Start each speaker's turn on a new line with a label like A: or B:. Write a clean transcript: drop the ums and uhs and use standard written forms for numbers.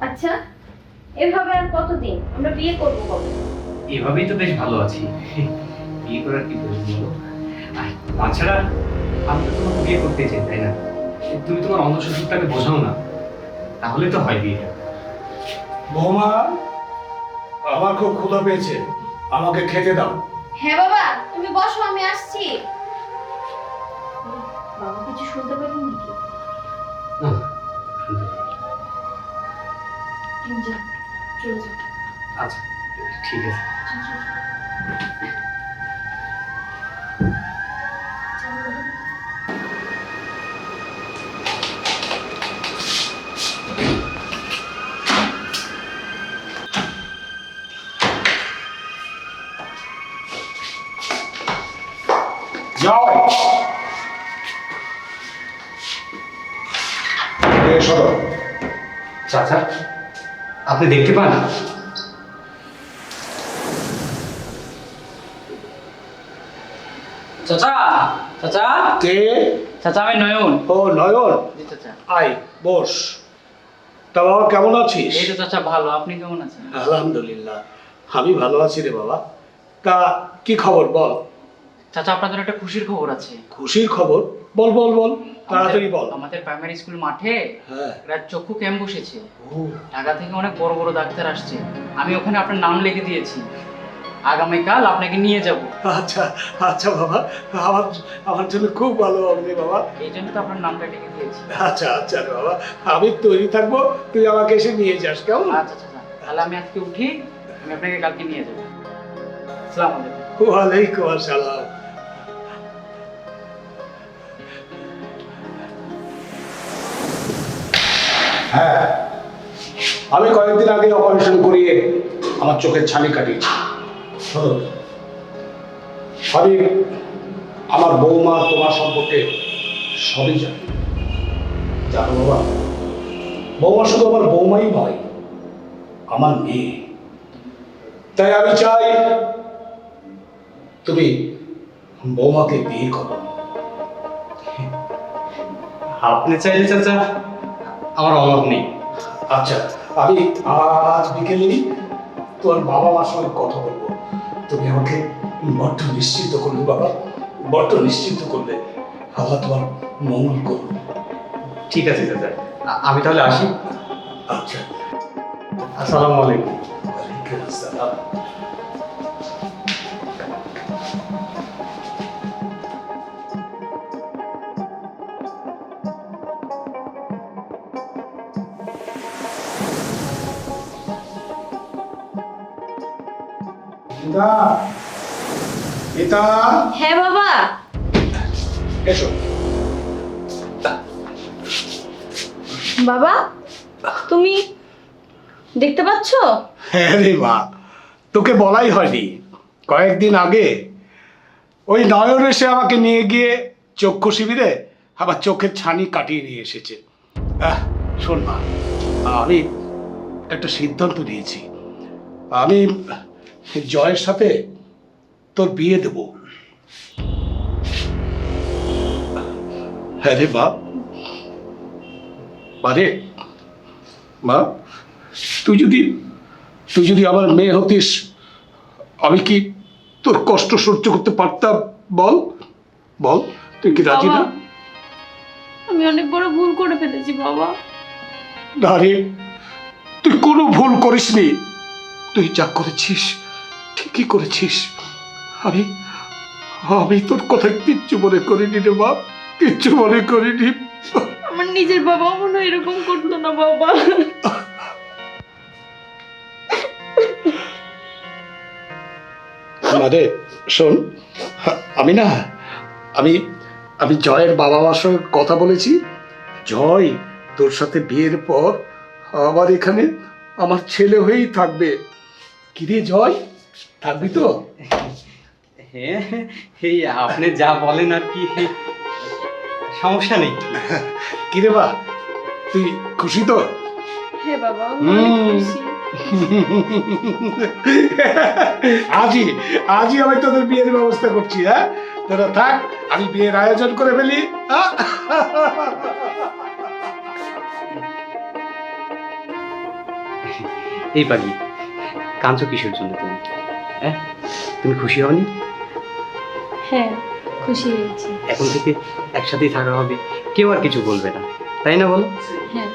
A: আচ্ছা, এভাবে আর কতদিন? আমরা বিয়ে করবো কবে?
B: এভাবেই তো বেশ ভালো আছি। বিয়ে করার কি প্রয়োজন বলো? আর তাছাড়া আমি তো তোমাকে বিয়ে করতে চাই, তাই না? তুমি তোমার অন্ধ শ্বশুরটাকে বোঝাও না, তাহলে তো হয় বিয়েটা।
C: বৌমা, আমার খুব ক্ষুধা পেয়েছে, আমাকে খেতে দাও।
A: হ্যাঁ বাবা, তুমি বসো, আমি আসছি। বাবা কিছু শুনতে পাবেন নাকি?
B: না, শুনতে পাই।
A: তুমি যাও, চলে যাও।
B: আচ্ছা, ঠিক আছে।
C: যাও। সরো।
B: চাচা, আপনি দেখতে পান?
D: চাচা, চাচা,
C: কে?
D: চাচা আমি নয়ন।
C: ও নয়ন,
D: জি চাচা।
C: আয় বস। তা বাবা কেমন আছিস?
D: এই তো চাচা ভালো, আপনি কেমন আছেন?
C: আলহামদুলিল্লাহ, আমি ভালো আছি রে বাবা। তা কি খবর বল?
D: চাচা আপনাদের একটা খুশির খবর আছে।
C: খুশির খবর? বল বল বল, তাড়াতাড়ি বল।
D: আমাদের প্রাইমারি স্কুল মাঠে
C: হ্যাঁ।
D: একটা চক্ষু ক্যাম্প বসেছে।
C: ও,
D: ঢাকা থেকে অনেক বড় বড় ডাক্তার আসছে। আমি ওখানে আপনার নাম লিখে দিয়েছি। আগামীকাল আপনাকে নিয়ে যাব।
C: আচ্ছা আচ্ছা বাবা, আমার আমার জন্য খুব ভালো হবে রে বাবা।
D: এই জন্য তো আপনার নামটা লিখে দিয়েছি।
C: আচ্ছা আচ্ছা রে বাবা, আমি তৈরি থাকবো, তুই আমাকে এসে নিয়ে যাস, কেমন?
D: আচ্ছা চাচা, তাহলে আমি আজকে উঠি, আমি আপনাকে কালকে নিয়ে যাব। আসসালামু আলাইকুম।
C: ওয়ালাইকুম আসসালাম। হ্যাঁ, আমি কয়েকদিন আগে অপারেশন করিয়ে আমার চোখের ছানি কাটিয়েছি। শোনো, আমি আমার বৌমা তোমার সম্পর্কে সবই জানি। জানো বাবা, বৌমা শুধু আমার বৌমাই নয়, আমার মেয়ে। তাই আমি চাই তুমি বৌমাকে বিয়ে করো।
B: আপনি চাইলে চাচা আমার অভাব নেই।
C: আচ্ছা, আমি আজ বিকেলেই তোমার বাবা মার সঙ্গে কথা বলবো। তুমি আমাকে বড্ড নিশ্চিন্ত করবে বাবা, বড্ড নিশ্চিন্ত করবে। আল্লাহ তোমার মঙ্গল করুন।
B: ঠিক আছে চাচা, আমি তাহলে আসি।
C: আচ্ছা,
B: আসসালামু আলাইকুম।
C: ওয়ালাইকুম আসসালাম। গীতা, গীতা,
A: হ্যাঁ বাবা।
C: এসো।
A: বাবা, তুমি দেখতে পাচ্ছ?
C: হ্যাঁ রে মা, তোকে বলাই হয়নি। কয়েকদিন আগে ওই নয়ন এসে আমাকে নিয়ে গিয়ে চক্ষু শিবিরে আবার চোখের ছানি কাটিয়ে নিয়ে এসেছে। শোন মা, আমি একটা সিদ্ধান্ত নিয়েছি। আমি জয়ের সাথে তোর বিয়ে দেব। হ্যাঁ রে মা, মানে মা, তুই যদি আমার মেয়ে হতিস, আমি কি তোর কষ্ট সহ্য করতে পারতাম? বল বল, তুই কি রাজি না?
A: বাবা, আমি অনেক বড় ভুল করে ফেলেছি বাবা।
C: না রে, তুই কোনো ভুল করিসনি। তুই যা করেছিস ঠিকই করেছিস। আমি আমি তোর কথা কিচ্ছু মনে করিনি রে বাপ, কিচ্ছু মনে করিনি।
A: আমার নিজের বাবা মনে হয় এরকম করতো না বাবা।
C: মানে শোন, আমি না, আমি আমি জয়ের বাবা মার সঙ্গে কথা বলেছি। জয় তোর সাথে বিয়ের পর আমার এখানে আমার ছেলে হয়েই থাকবে। কিরে জয়, থাকবি তো?
B: হ্যাঁ, এই আপনি যা বলেন আর কি, সমস্যা নেই।
C: কিরে বা, তুই খুশি তো?
A: হ্যাঁ বাবা, আমি অনেক খুশি।
C: আজই আজই আমি তোদের বিয়ের ব্যবস্থা করছি। হ্যাঁ, তোরা থাক, আমি বিয়ের আয়োজন করে ফেলি। হ্যাঁ?
B: এই পাগলি, কাঁদছো কিসের জন্য তুমি? হ্যাঁ, তুমি খুশি হওনি?
A: হ্যাঁ, খুশি হয়েছি।
B: এখন থেকে একসাথেই থাকা হবে, কেউ আর কিছু বলবে না, তাই না বলো?
A: হ্যাঁ।